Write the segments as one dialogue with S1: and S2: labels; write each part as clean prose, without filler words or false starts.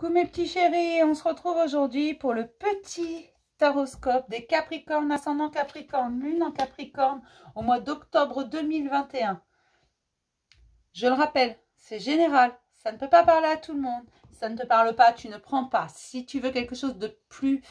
S1: Coucou mes petits chéris, on se retrouve aujourd'hui pour le petit taroscope des Capricornes, ascendant Capricorne, lune en Capricorne au mois d'octobre 2021. Je le rappelle, c'est général, ça ne peut pas parler à tout le monde, ça ne te parle pas, tu ne prends pas. Si tu veux quelque chose de plus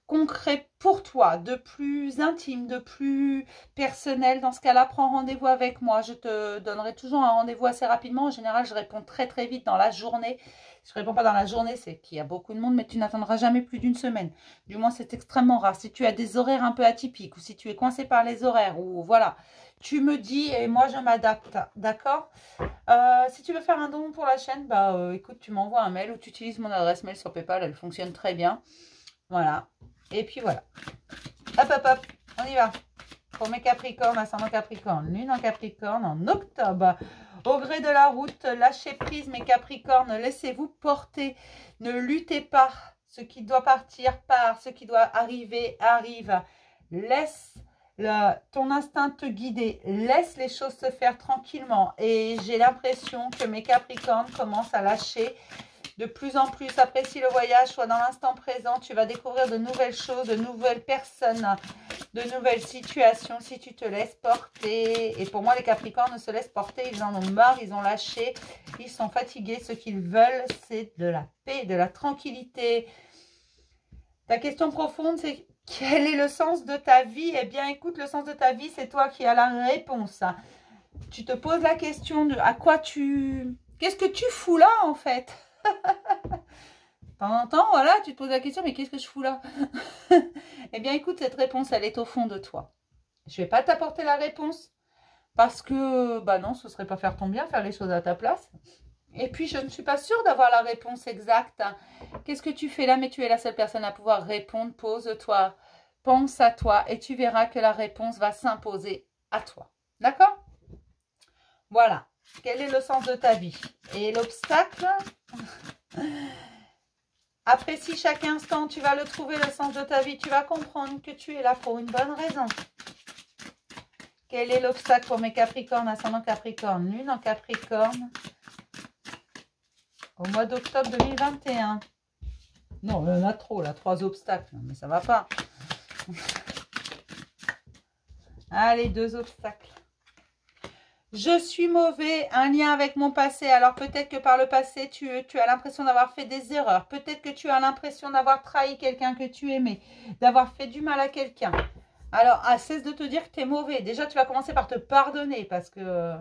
S1: concret pour toi, de plus intime, de plus personnel, dans ce cas-là, prends rendez-vous avec moi. Je te donnerai toujours un rendez-vous assez rapidement. En général, je réponds très très vite dans la journée. Si je ne réponds pas dans la journée, c'est qu'il y a beaucoup de monde, mais tu n'attendras jamais plus d'une semaine. Du moins, c'est extrêmement rare. Si tu as des horaires un peu atypiques ou si tu es coincé par les horaires ou voilà, tu me dis et moi je m'adapte. D'accord? Si tu veux faire un don pour la chaîne, écoute, tu m'envoies un mail ou tu utilises mon adresse mail sur PayPal. Elle fonctionne très bien. Voilà. Et puis voilà. Hop, hop, hop. On y va. Pour mes Capricornes, ascendant Capricorne, lune en Capricorne en octobre. Au gré de la route, lâchez prise mes Capricornes. Laissez-vous porter. Ne luttez pas. Ce qui doit partir part. Ce qui doit arriver arrive. Laisse ton instinct te guider. Laisse les choses se faire tranquillement. Et j'ai l'impression que mes Capricornes commencent à lâcher de plus en plus. Apprécie le voyage, sois dans l'instant présent. Tu vas découvrir de nouvelles choses, de nouvelles personnes, de nouvelles situations si tu te laisses porter. Et pour moi, les Capricornes se laissent porter. Ils en ont marre, ils ont lâché, ils sont fatigués. Ce qu'ils veulent, c'est de la paix, de la tranquillité. Ta question profonde, c'est quel est le sens de ta vie? Eh bien, écoute, le sens de ta vie, c'est toi qui as la réponse. Tu te poses la question de à quoi tu... Qu'est-ce que tu fous là, en fait? De temps en temps, voilà, tu te poses la question, mais qu'est-ce que je fous là? Eh bien, écoute, cette réponse, elle est au fond de toi. Je ne vais pas t'apporter la réponse parce que, non, ce ne serait pas faire ton bien, faire les choses à ta place. Et puis, je ne suis pas sûre d'avoir la réponse exacte. Qu'est-ce que tu fais là? Mais tu es la seule personne à pouvoir répondre. Pose-toi, pense à toi et tu verras que la réponse va s'imposer à toi. D'accord? Voilà. Quel est le sens de ta vie? Et l'obstacle? Apprécie chaque instant, tu vas le trouver, le sens de ta vie. Tu vas comprendre que tu es là pour une bonne raison. Quel est l'obstacle pour mes Capricornes, ascendant Capricorne, lune en Capricorne, au mois d'octobre 2021? Non, il y en a trop, là, 3 obstacles, mais ça va pas. Allez, 2 obstacles. Je suis mauvais, un lien avec mon passé. Alors peut-être que par le passé, tu as l'impression d'avoir fait des erreurs. Peut-être que tu as l'impression d'avoir trahi quelqu'un que tu aimais, d'avoir fait du mal à quelqu'un. Alors, cesse de te dire que tu es mauvais. Déjà, tu vas commencer par te pardonner parce que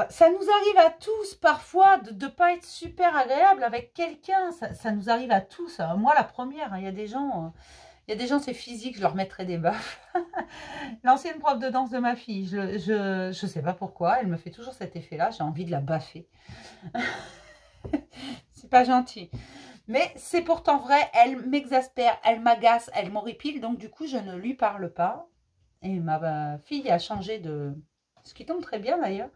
S1: ça nous arrive à tous parfois de ne pas être super agréable avec quelqu'un. Ça nous arrive à tous. Moi, la première, il y a des gens... c'est physique, je leur mettrais des baffes. L'ancienne prof de danse de ma fille, je sais pas pourquoi, elle me fait toujours cet effet-là, j'ai envie de la baffer. C'est pas gentil. Mais c'est pourtant vrai, elle m'exaspère, elle m'agace, elle m'horripile, donc du coup, je ne lui parle pas. Et ma fille a changé de... Ce qui tombe très bien d'ailleurs.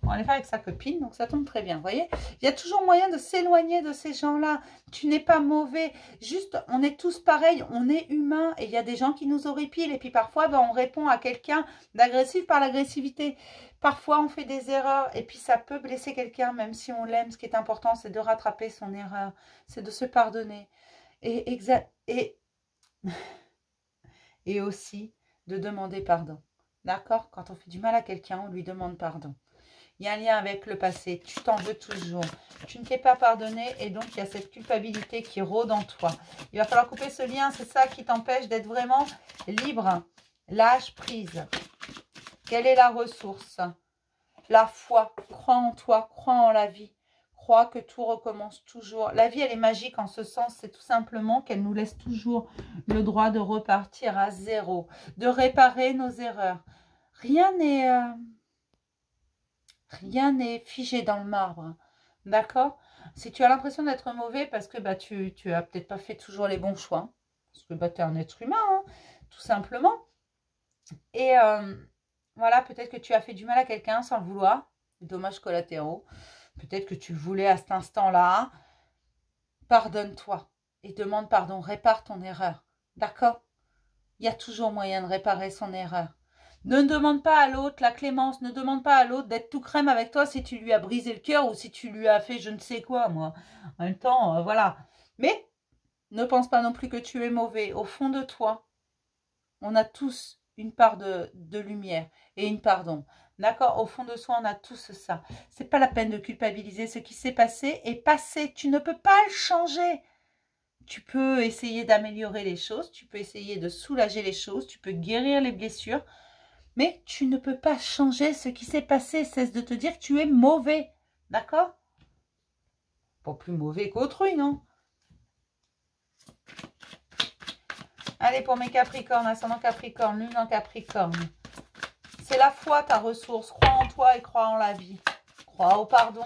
S1: On va aller faire avec sa copine, donc ça tombe très bien. Vous voyez, il y a toujours moyen de s'éloigner de ces gens-là. Tu n'es pas mauvais. Juste, on est tous pareils. On est humains et il y a des gens qui nous horripilent. Et puis parfois, on répond à quelqu'un d'agressif par l'agressivité. Parfois, on fait des erreurs et puis ça peut blesser quelqu'un, même si on l'aime. Ce qui est important, c'est de rattraper son erreur. C'est de se pardonner. Et aussi de demander pardon. D'accord? Quand on fait du mal à quelqu'un, on lui demande pardon. Il y a un lien avec le passé, tu t'en veux toujours, tu ne t'es pas pardonné et donc il y a cette culpabilité qui rôde en toi. Il va falloir couper ce lien, c'est ça qui t'empêche d'être vraiment libre. Lâche prise. Quelle est la ressource? La foi. Crois en toi, crois en la vie. Crois que tout recommence toujours. La vie, elle est magique en ce sens, c'est tout simplement qu'elle nous laisse toujours le droit de repartir à zéro, de réparer nos erreurs. Rien n'est figé dans le marbre, d'accord? Si tu as l'impression d'être mauvais parce que tu as peut-être pas fait toujours les bons choix, parce que tu es un être humain, hein, tout simplement. Et voilà, peut-être que tu as fait du mal à quelqu'un sans le vouloir, dommages collatéraux. Peut-être que tu voulais à cet instant-là. Pardonne-toi et demande pardon, répare ton erreur, d'accord? Il y a toujours moyen de réparer son erreur. Ne demande pas à l'autre la clémence, ne demande pas à l'autre d'être tout crème avec toi si tu lui as brisé le cœur ou si tu lui as fait je ne sais quoi, moi. En même temps, voilà. Mais ne pense pas non plus que tu es mauvais. Au fond de toi, on a tous une part de lumière et une part d'ombre. D'accord? Au fond de soi, on a tous ça. C'est pas la peine de culpabiliser. Ce qui s'est passé est passé. Tu ne peux pas le changer. Tu peux essayer d'améliorer les choses. Tu peux essayer de soulager les choses. Tu peux guérir les blessures. Mais tu ne peux pas changer ce qui s'est passé. Cesse de te dire que tu es mauvais. D'accord? Pas plus mauvais qu'autrui, non? Allez, pour mes Capricornes, ascendant Capricorne, lune en Capricorne. C'est la foi, ta ressource. Crois en toi et crois en la vie. Crois au pardon.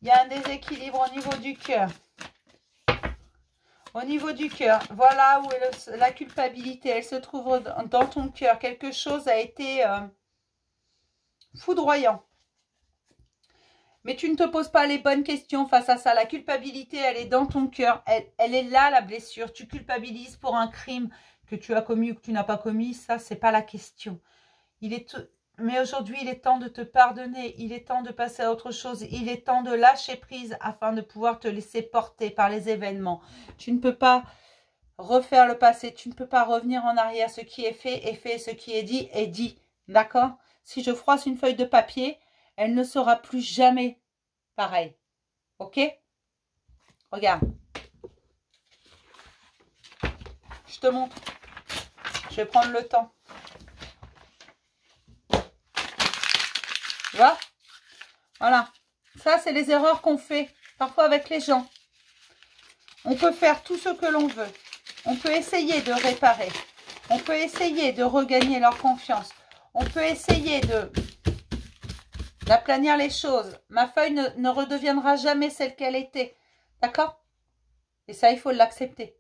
S1: Il y a un déséquilibre au niveau du cœur. Au niveau du cœur, voilà où est la culpabilité. Elle se trouve dans ton cœur. Quelque chose a été foudroyant. Mais tu ne te poses pas les bonnes questions face à ça. La culpabilité, elle est dans ton cœur. Elle est là, la blessure. Tu culpabilises pour un crime que tu as commis ou que tu n'as pas commis. Ça, c'est pas la question. Mais aujourd'hui, il est temps de te pardonner. Il est temps de passer à autre chose. Il est temps de lâcher prise afin de pouvoir te laisser porter par les événements. Tu ne peux pas refaire le passé. Tu ne peux pas revenir en arrière. Ce qui est fait est fait. Ce qui est dit est dit. D'accord? Si je froisse une feuille de papier, elle ne sera plus jamais pareille. Ok? Regarde. Je te montre. Je vais prendre le temps. Tu vois? Voilà. Ça, c'est les erreurs qu'on fait parfois avec les gens. On peut faire tout ce que l'on veut. On peut essayer de réparer. On peut essayer de regagner leur confiance. On peut essayer d'aplanir les choses. Ma feuille ne redeviendra jamais celle qu'elle était. D'accord? Et ça, il faut l'accepter.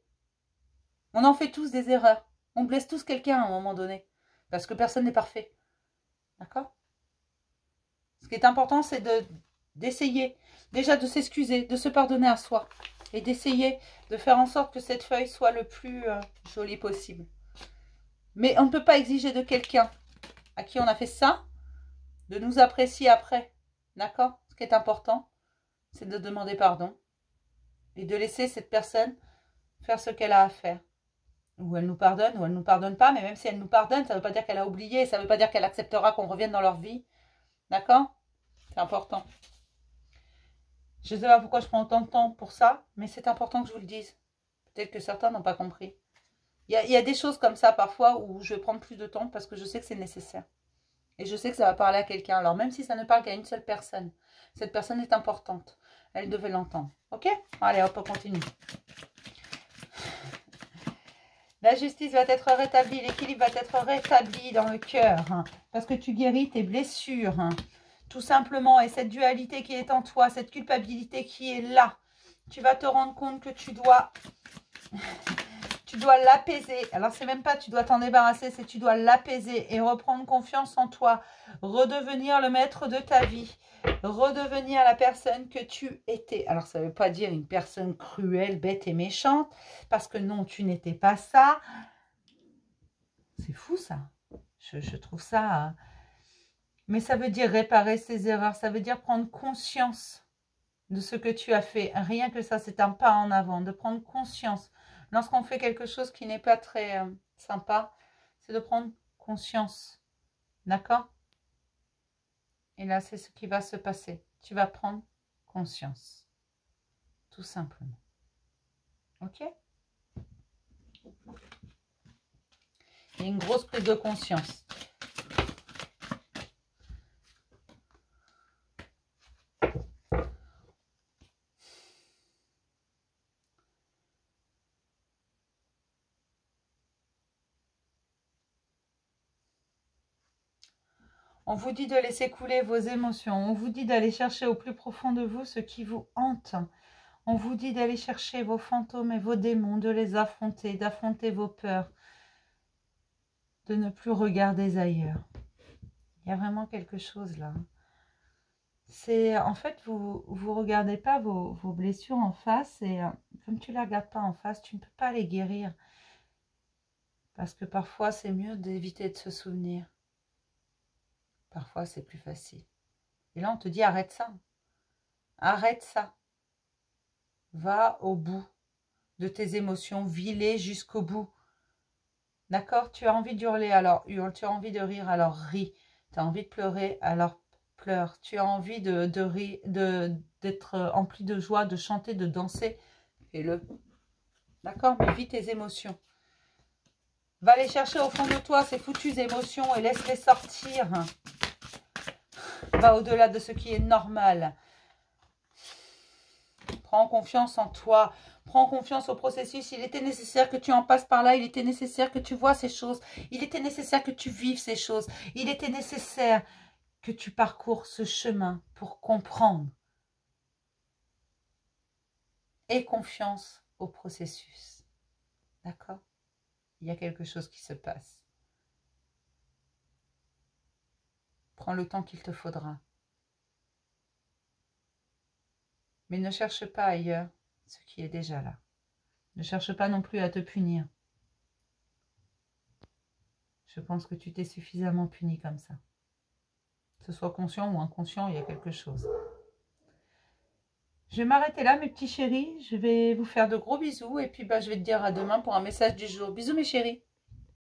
S1: On en fait tous des erreurs. On blesse tous quelqu'un à un moment donné. Parce que personne n'est parfait. D'accord? Ce qui est important, c'est d'essayer déjà de s'excuser, de se pardonner à soi. Et d'essayer de faire en sorte que cette feuille soit le plus jolie possible. Mais on ne peut pas exiger de quelqu'un à qui on a fait ça, de nous apprécier après. D'accord? Ce qui est important, c'est de demander pardon. Et de laisser cette personne faire ce qu'elle a à faire. Ou elle nous pardonne, ou elle ne nous pardonne pas. Mais même si elle nous pardonne, ça ne veut pas dire qu'elle a oublié. Ça ne veut pas dire qu'elle acceptera qu'on revienne dans leur vie. D'accord? C'est important. Je ne sais pas pourquoi je prends autant de temps pour ça, mais c'est important que je vous le dise. Peut-être que certains n'ont pas compris. Il y a des choses comme ça parfois où je vais prendre plus de temps parce que je sais que c'est nécessaire. Et je sais que ça va parler à quelqu'un. Alors même si ça ne parle qu'à une seule personne, cette personne est importante. Elle devait l'entendre. Ok? Allez, hop, on continue. La justice va être rétablie, l'équilibre va être rétabli dans le cœur. Parce que tu guéris tes blessures. Tout simplement. Et cette dualité qui est en toi, cette culpabilité qui est là, tu vas te rendre compte que tu dois l'apaiser. Alors, c'est même pas tu dois t'en débarrasser, c'est tu dois l'apaiser et reprendre confiance en toi. Redevenir le maître de ta vie. Redevenir la personne que tu étais. Alors, ça ne veut pas dire une personne cruelle, bête et méchante. Parce que non, tu n'étais pas ça. C'est fou, ça. Je trouve ça... Mais ça veut dire réparer ses erreurs. Ça veut dire prendre conscience de ce que tu as fait. Rien que ça, c'est un pas en avant. De prendre conscience. Lorsqu'on fait quelque chose qui n'est pas très sympa, c'est de prendre conscience. D'accord? Et là, c'est ce qui va se passer. Tu vas prendre conscience. Tout simplement. Ok? Il y a une grosse prise de conscience. On vous dit de laisser couler vos émotions. On vous dit d'aller chercher au plus profond de vous ce qui vous hante. On vous dit d'aller chercher vos fantômes et vos démons, de les affronter, d'affronter vos peurs, de ne plus regarder ailleurs. Il y a vraiment quelque chose là. C'est en fait, vous regardez pas vos blessures en face et comme tu ne les regardes pas en face, tu ne peux pas les guérir. Parce que parfois, c'est mieux d'éviter de se souvenir. Parfois, c'est plus facile. Et là, on te dit, arrête ça. Arrête ça. Va au bout de tes émotions, vis-les jusqu'au bout. D'accord? Tu as envie d'hurler, alors hurle. Tu as envie de rire, alors ris. Tu as envie de pleurer, alors pleure. Tu as envie d'être empli de joie, de chanter, de danser. Fais-le. D'accord? Mais vis tes émotions. Va les chercher au fond de toi, ces foutues émotions, et laisse-les sortir. Va au-delà de ce qui est normal. Prends confiance en toi. Prends confiance au processus. Il était nécessaire que tu en passes par là. Il était nécessaire que tu vois ces choses. Il était nécessaire que tu vives ces choses. Il était nécessaire que tu parcours ce chemin pour comprendre. Aie confiance au processus. D'accord? Il y a quelque chose qui se passe. Prends le temps qu'il te faudra. Mais ne cherche pas ailleurs ce qui est déjà là. Ne cherche pas non plus à te punir. Je pense que tu t'es suffisamment puni comme ça. Que ce soit conscient ou inconscient, il y a quelque chose. Je vais m'arrêter là, mes petits chéris. Je vais vous faire de gros bisous. Et puis, je vais te dire à demain pour un message du jour. Bisous, mes chéris.